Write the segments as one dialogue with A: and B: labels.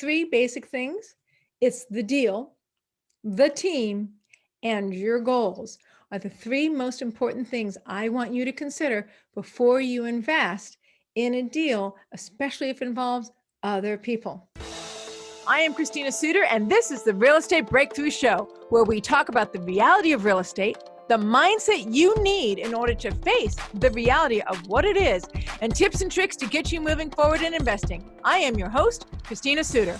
A: three basic things. It's the deal, the team, and your goals are the three most important things I want you to consider before you invest in a deal, especially if it involves other people. I am Christina Suter, and this is the Real Estate Breakthrough Show, where we talk about the reality of real estate, the mindset you need in order to face the reality of what it is, and tips and tricks to get you moving forward in investing. I am your host, Christina Suter.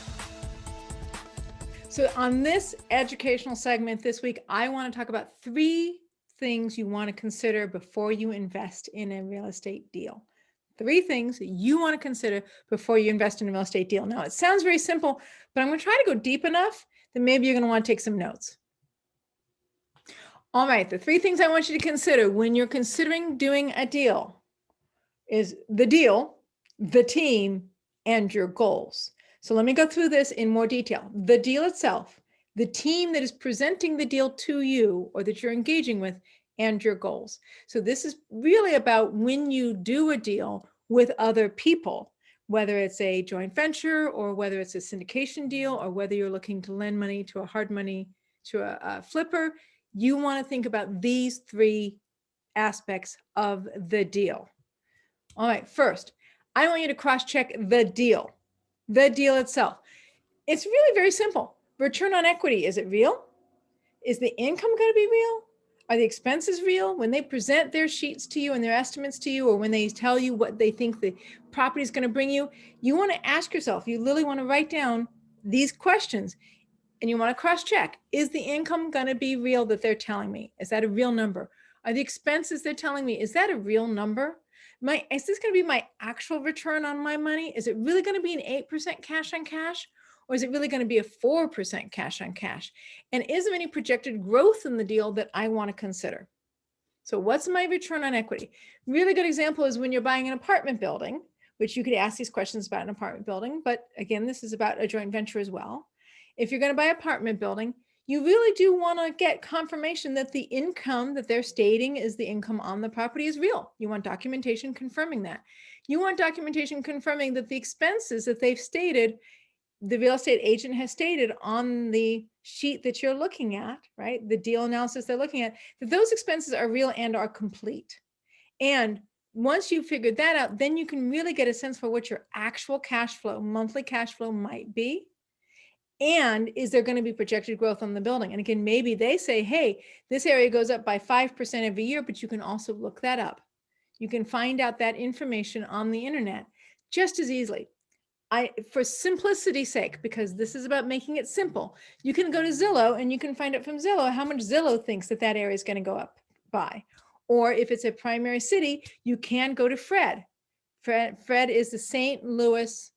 A: So on this educational segment this week, I want to talk about three things you want to consider before you invest in a real estate deal. Three things that you want to consider before you invest in a real estate deal. Now, it sounds very simple, but I'm going to try to go deep enough that maybe you're going to want to take some notes. All right, the three things I want you to consider when you're considering doing a deal is the deal, the team, and your goals. So let me go through this in more detail. The deal itself, the team that is presenting the deal to you or that you're engaging with, and your goals. So this is really about when you do a deal with other people, whether it's a joint venture or whether it's a syndication deal or whether you're looking to lend money to a hard money to a flipper, you want to think about these three aspects of the deal. All right, first, I want you to cross-check the deal itself. It's really very simple. Return on equity, is it real? Is the income going to be real? Are the expenses real? When they present their sheets to you and their estimates to you, or when they tell you what they think the property is going to bring you, you want to ask yourself, you literally want to write down these questions and you want to cross-check. Is the income going to be real that they're telling me? Is that a real number? Are the expenses they're telling me, is that a real number? Is this going to be my actual return on my money? Is it really going to be an 8% cash on cash? Or is it really going to be a 4% cash on cash? And is there any projected growth in the deal that I want to consider? So what's my return on equity? Really good example is when you're buying an apartment building, which you could ask these questions about an apartment building. But again, this is about a joint venture as well. If you're going to buy an apartment building, you really do want to get confirmation that the income that they're stating is the income on the property is real. You want documentation confirming that. You want documentation confirming that the expenses that they've stated, the real estate agent has stated on the sheet that you're looking at, right? The deal analysis they're looking at, that those expenses are real and are complete. And once you figured that out, then you can really get a sense for what your actual cash flow, monthly cash flow might be. And is there going to be projected growth on the building? And again, maybe they say, hey, this area goes up by 5% every year, but you can also look that up. You can find out that information on the internet just as easily. For simplicity's sake, because this is about making it simple, you can go to Zillow and you can find out from Zillow how much Zillow thinks that that area is going to go up by. Or if it's a primary city, you can go to Fred. Fred is the St. Louis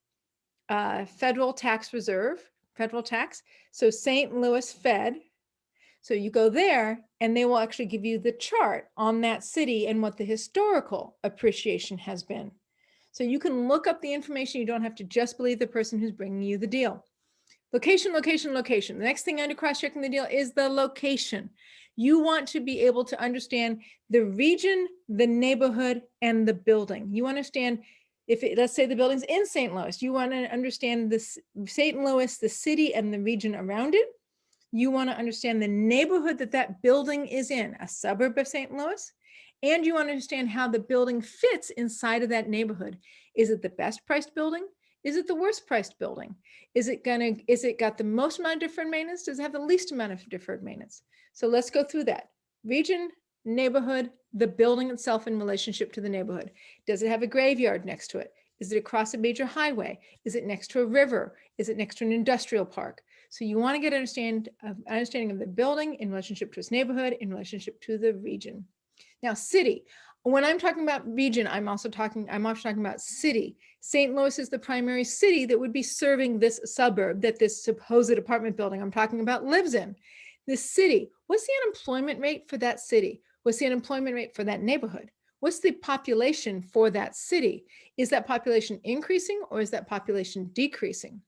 A: Federal Tax Reserve. Federal tax. So St. Louis Fed. So you go there and they will actually give you the chart on that city and what the historical appreciation has been. So you can look up the information. You don't have to just believe the person who's bringing you the deal. Location, location, location. The next thing under cross-checking the deal is the location. You want to be able to understand the region, the neighborhood, and the building. You understand let's say the building's in St. Louis, you want to understand this St. Louis, the city and the region around it. You want to understand the neighborhood that that building is in, a suburb of St. Louis. And you want to understand how the building fits inside of that neighborhood. Is it the best priced building? Is it the worst priced building? Is it got the most amount of deferred maintenance? Does it have the least amount of deferred maintenance? So let's go through that. Region, neighborhood, the building itself in relationship to the neighborhood. Does it have a graveyard next to it? Is it across a major highway? Is it next to a river? Is it next to an industrial park? So you want to get understanding of the building in relationship to its neighborhood, in relationship to the region. Now, city. When I'm talking about region, I'm also talking about city. St. Louis is the primary city that would be serving this suburb that this supposed apartment building I'm talking about lives in. This city, what's the unemployment rate for that city? What's the unemployment rate for that neighborhood? What's the population for that city? Is that population increasing or is that population decreasing?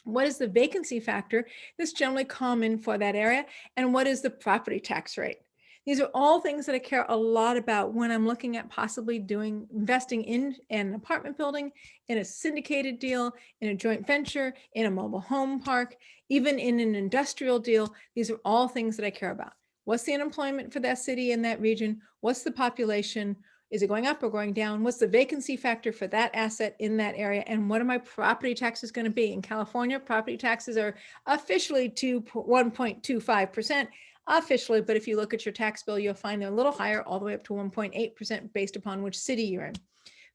A: What is the vacancy factor that's generally common for that area? And what is the property tax rate? These are all things that I care a lot about when I'm looking at possibly investing in an apartment building, in a syndicated deal, in a joint venture, in a mobile home park, even in an industrial deal. These are all things that I care about. What's the unemployment for that city in that region? What's the population? Is it going up or going down? What's the vacancy factor for that asset in that area? And what are my property taxes going to be? In California, property taxes are officially 1.25%. Officially, but if you look at your tax bill, you'll find they're a little higher, all the way up to 1.8% based upon which city you're in.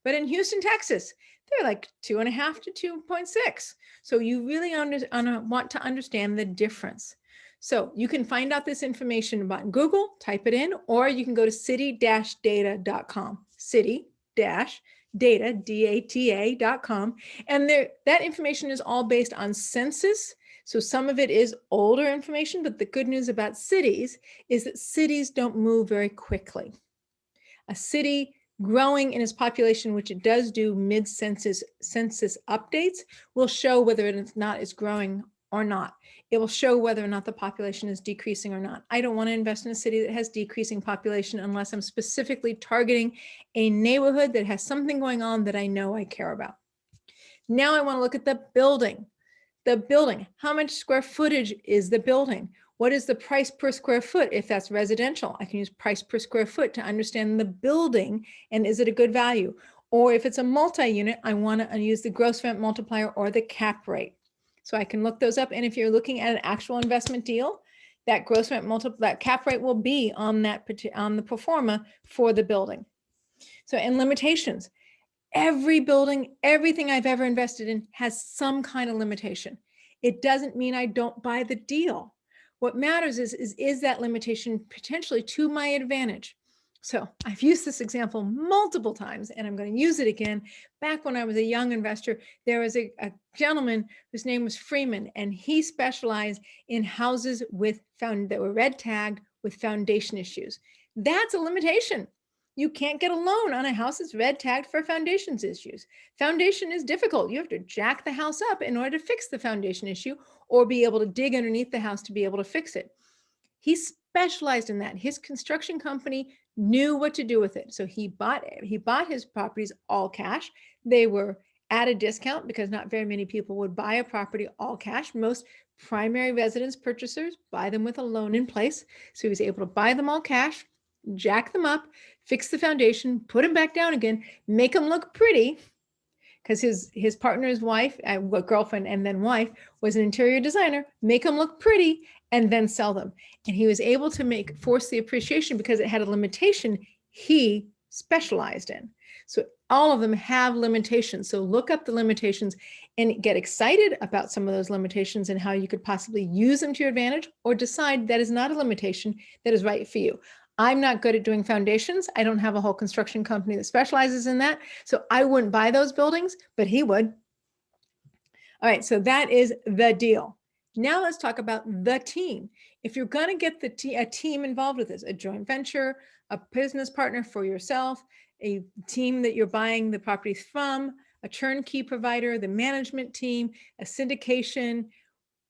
A: But in Houston, Texas, they're like 2.5 to 2.6. So you really want to understand the difference. So you can find out this information about Google, type it in, or you can go to city-data.com, city-data, D-A-T-A.com. And that information is all based on census. So some of it is older information, but the good news about cities is that cities don't move very quickly. A city growing in its population, which it does do mid-census updates, will show whether it's growing or not. It will show whether or not the population is decreasing or not. I don't want to invest in a city that has decreasing population unless I'm specifically targeting a neighborhood that has something going on that I know I care about. Now I want to look at the building. The building, how much square footage is the building? What is the price per square foot? If that's residential, I can use price per square foot to understand the building and is it a good value? Or if it's a multi-unit, I want to use the gross rent multiplier or the cap rate. So I can look those up. And if you're looking at an actual investment deal, that gross rent that cap rate will be on the pro forma for the building. So, and limitations. Every building, everything I've ever invested in has some kind of limitation. It doesn't mean I don't buy the deal. What matters is that limitation potentially to my advantage? So I've used this example multiple times, and I'm going to use it again. Back when I was a young investor, there was a gentleman whose name was Freeman, and he specialized in houses that were red tagged with foundation issues. That's a limitation. You can't get a loan on a house that's red tagged for foundations issues. Foundation is difficult. You have to jack the house up in order to fix the foundation issue or be able to dig underneath the house to be able to fix it. He specialized in that. His construction company knew what to do with it. So he bought his properties all cash. They were at a discount because not very many people would buy a property all cash. Most primary residence purchasers buy them with a loan in place. So he was able to buy them all cash, jack them up, fix the foundation, put them back down again, make them look pretty, because his partner's wife, girlfriend and then wife, was an interior designer, make them look pretty, and then sell them. And he was able to force the appreciation because it had a limitation he specialized in. So all of them have limitations. So look up the limitations and get excited about some of those limitations and how you could possibly use them to your advantage, or decide that is not a limitation that is right for you. I'm not good at doing foundations. I don't have a whole construction company that specializes in that. So I wouldn't buy those buildings, but he would. All right, so that is the deal. Now let's talk about the team. If you're going to get a team involved with this, a joint venture, a business partner for yourself, a team that you're buying the properties from, a turnkey provider, the management team, a syndication,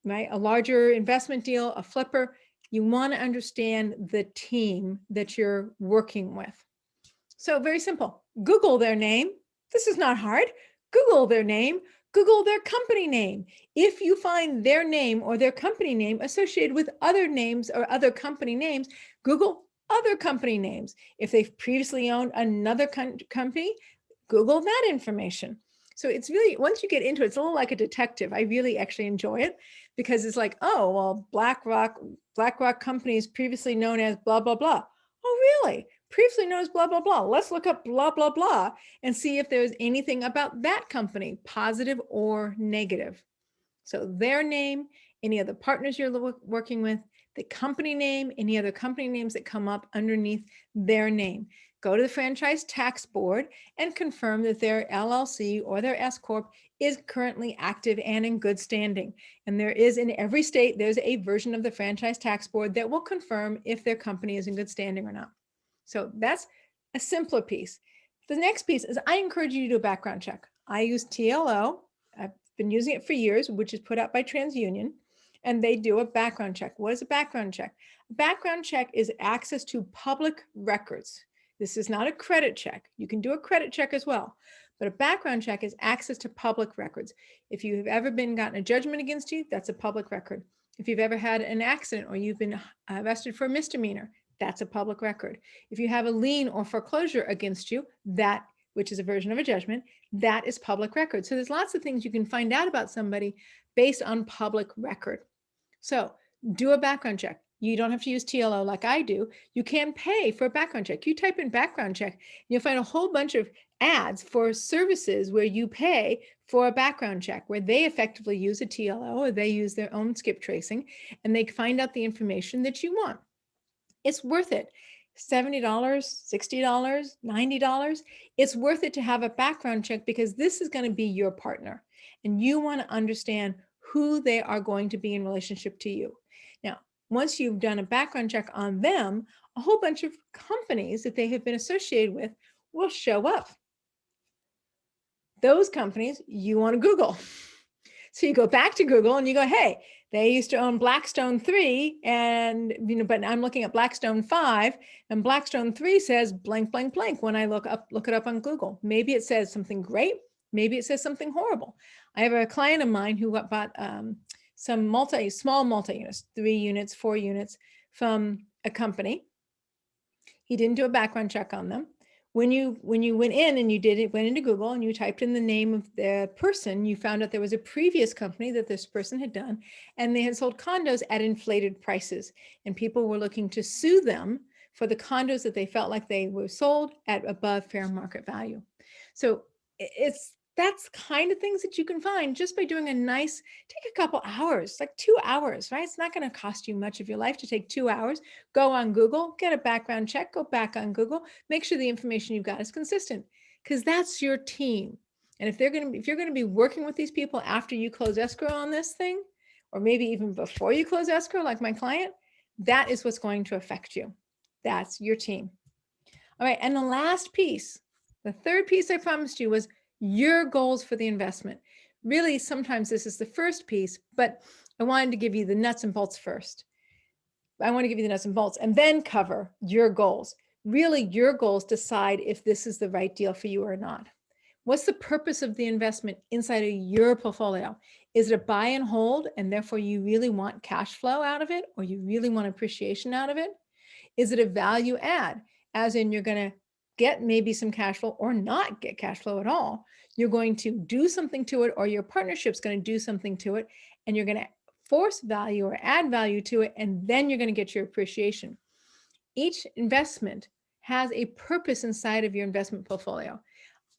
A: right? A larger investment deal, a flipper. You want to understand the team that you're working with. So very simple. Google their name. This is not hard. Google their name. Google their company name. If you find their name or their company name associated with other names or other company names, Google other company names. If they've previously owned another company, Google that information. So it's really, once you get into it, it's a little like a detective. I really actually enjoy it because it's like, oh, well, BlackRock company is previously known as blah, blah, blah. Oh, really? Previously known as blah, blah, blah. Let's look up blah, blah, blah and see if there's anything about that company, positive or negative. So their name, any other partners you're working with, the company name, any other company names that come up underneath their name. Go to the Franchise Tax Board and confirm that their LLC or their S Corp is currently active and in good standing. And there is, in every state, there's a version of the Franchise Tax Board that will confirm if their company is in good standing or not. So that's a simpler piece. The next piece is I encourage you to do a background check. I use TLO. I've been using it for years, which is put out by TransUnion. and they do a background check. What is a background check? A background check is access to public records. This is not a credit check. You can do a credit check as well, but a background check is access to public records. If you have ever been gotten a judgment against you, that's a public record. If you've ever had an accident or you've been arrested for a misdemeanor, that's a public record. If you have a lien or foreclosure against you, that, which is a version of a judgment, that is public record. So there's lots of things you can find out about somebody based on public record. So do a background check. You don't have to use TLO like I do. You can pay for a background check. You type in background check, you'll find a whole bunch of ads for services where you pay for a background check, where they effectively use a TLO or they use their own skip tracing, and they find out the information that you want. It's worth it. $70, $60, $90. It's worth it to have a background check because this is going to be your partner and you want to understand who they are going to be in relationship to you. Now, once you've done a background check on them, a whole bunch of companies that they have been associated with will show up. Those companies you want to Google. So you go back to Google and you go, hey, they used to own Blackstone 3 and, but I'm looking at Blackstone 5 and Blackstone 3 says blank, blank, blank when I look it up on Google. Maybe it says something great. Maybe it says something horrible. I have a client of mine who bought some small multi-units, 3 units, 4 units from a company. He didn't do a background check on them. When you went in and went into Google and you typed in the name of the person, you found out there was a previous company that this person had done, and they had sold condos at inflated prices. And people were looking to sue them for the condos that they felt like they were sold at above fair market value. So that's kind of things that you can find just by doing take a couple hours, like 2 hours, right? It's not going to cost you much of your life to take 2 hours, go on Google, get a background check, go back on Google, make sure the information you've got is consistent, because that's your team. And if you're going to be working with these people after you close escrow on this thing, or maybe even before you close escrow, like my client, that is what's going to affect you. That's your team. All right. And the last piece, the third piece I promised you was your goals for the investment. Really, sometimes this is the first piece, but I wanted to give you the nuts and bolts first. I want to give you the nuts and bolts and then cover your goals. Really, your goals decide if this is the right deal for you or not. What's the purpose of the investment inside of your portfolio? Is it a buy and hold, and therefore you really want cash flow out of it, or you really want appreciation out of it? Is it a value add, as in you're going to get maybe some cash flow or not get cash flow at all? You're going to do something to it, or your partnership's going to do something to it, and you're going to force value or add value to it, and then you're going to get your appreciation. Each investment has a purpose inside of your investment portfolio.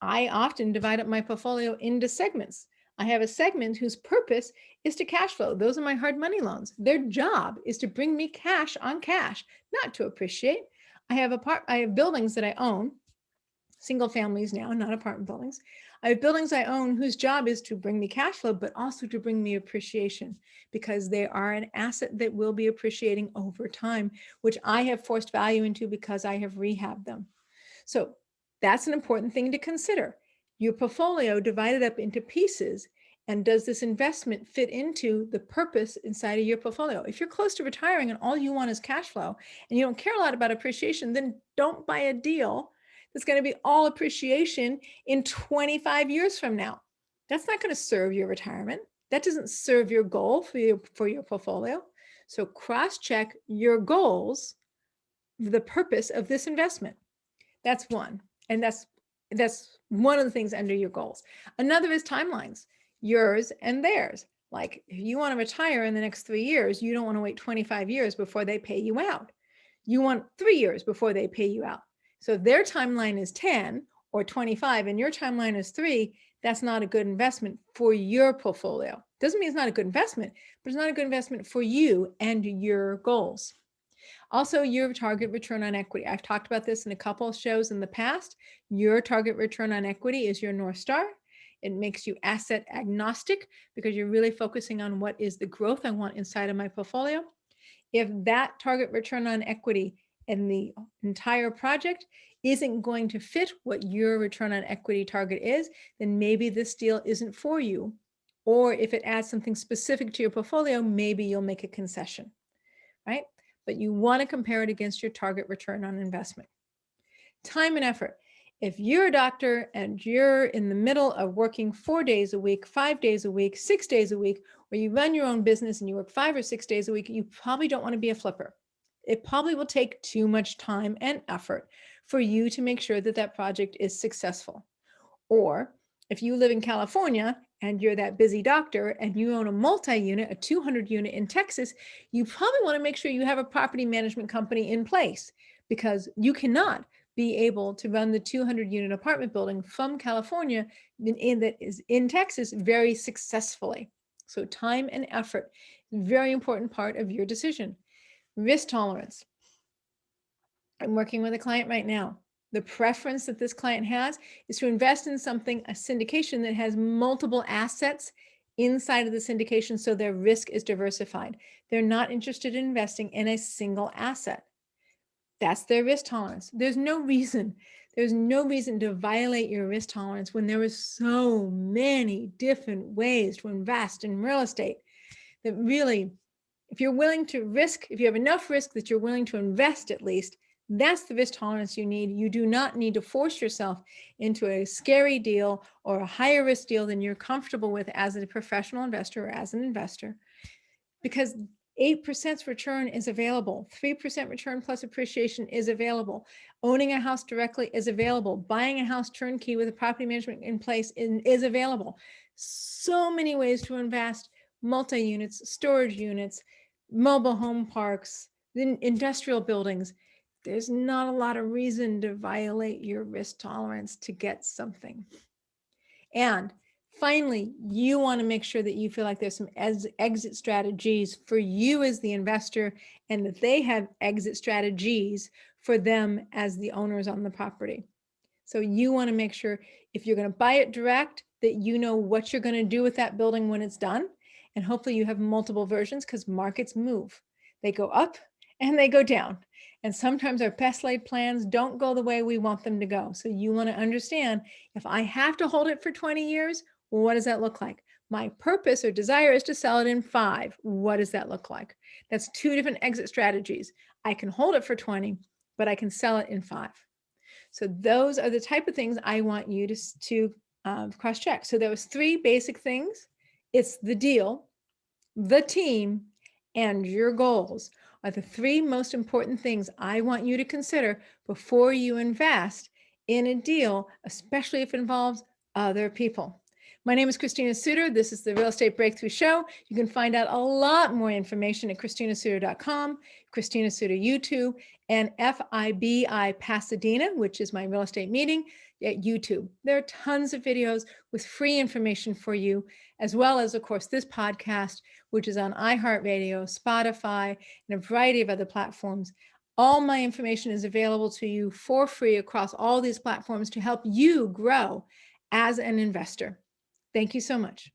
A: I often divide up my portfolio into segments. I have a segment whose purpose is to cash flow. Those are my hard money loans. Their job is to bring me cash on cash, not to appreciate. I have buildings that I own, single families now, not apartment buildings. I have buildings I own whose job is to bring me cash flow, but also to bring me appreciation, because they are an asset that will be appreciating over time, which I have forced value into because I have rehabbed them. So that's an important thing to consider. Your portfolio divided up into pieces, and does this investment fit into the purpose inside of your portfolio? If you're close to retiring and all you want is cash flow and you don't care a lot about appreciation, then don't buy a deal that's going to be all appreciation in 25 years from now. That's not going to serve your retirement. That doesn't serve your goal for your portfolio. So cross-check your goals, the purpose of this investment. That's one. And that's one of the things under your goals. Another is timelines, yours and theirs. Like if you want to retire in the next 3 years, you don't want to wait 25 years before they pay you out. You want 3 years before they pay you out. So if their timeline is 10 or 25 and your timeline is 3, that's not a good investment for your portfolio. Doesn't mean it's not a good investment, but it's not a good investment for you and your goals. Also, your target return on equity. I've talked about this in a couple of shows in the past. Your target return on equity is your North Star. It makes you asset agnostic because you're really focusing on what is the growth I want inside of my portfolio. If that target return on equity and the entire project isn't going to fit what your return on equity target is, then maybe this deal isn't for you Or if it adds something specific to your portfolio, maybe you'll make a concession, right? But you want to compare it against your target return on investment. Time and effort. If you're a doctor and you're in the middle of working 4 days a week, 5 days a week, 6 days a week, or you run your own business and you work 5 or 6 days a week, you probably don't want to be a flipper. It probably will take too much time and effort for you to make sure that that project is successful. Or if you live in California and you're that busy doctor and you own a multi-unit, a 200 unit in Texas, you probably want to make sure you have a property management company in place, because you cannot be able to run the 200 unit apartment building from California that is in Texas very successfully. So time and effort is a very important part of your decision. Risk tolerance. I'm working with a client right now. The preference that this client has is to invest in something, a syndication that has multiple assets inside of the syndication, so their risk is diversified. They're not interested in investing in a single asset. That's their risk tolerance. There's no reason to violate your risk tolerance when there are so many different ways to invest in real estate that really, if you're willing to risk, if you have enough risk that you're willing to invest at least, that's the risk tolerance you need. You do not need to force yourself into a scary deal or a higher risk deal than you're comfortable with as a professional investor or as an investor, because 8% return is available. 3% return plus appreciation is available. Owning a house directly is available. Buying a house turnkey with a property management in place is available. So many ways to invest: multi-units, storage units, mobile home parks, industrial buildings. There's not a lot of reason to violate your risk tolerance to get something. And finally, you want to make sure that you feel like there's some exit strategies for you as the investor, and that they have exit strategies for them as the owners on the property. So you want to make sure, if you're going to buy it direct, that you know what you're going to do with that building when it's done. And hopefully you have multiple versions, because markets move. They go up and they go down. And sometimes our best laid plans don't go the way we want them to go. So you want to understand, if I have to hold it for 20 years, what does that look like? My purpose or desire is to sell it in 5. What does that look like? That's 2 different exit strategies. I can hold it for 20, but I can sell it in 5. So those are the type of things I want you to cross-check. So there was 3 basic things. It's the deal, the team, and your goals are the 3 most important things I want you to consider before you invest in a deal, especially if it involves other people. My name is Christina Suter. This is the Real Estate Breakthrough Show. You can find out a lot more information at christinasuter.com, Christina Suter YouTube, and FIBI Pasadena, which is my real estate meeting, at YouTube. There are tons of videos with free information for you, as well as, of course, this podcast, which is on iHeartRadio, Spotify, and a variety of other platforms. All my information is available to you for free across all these platforms to help you grow as an investor. Thank you so much.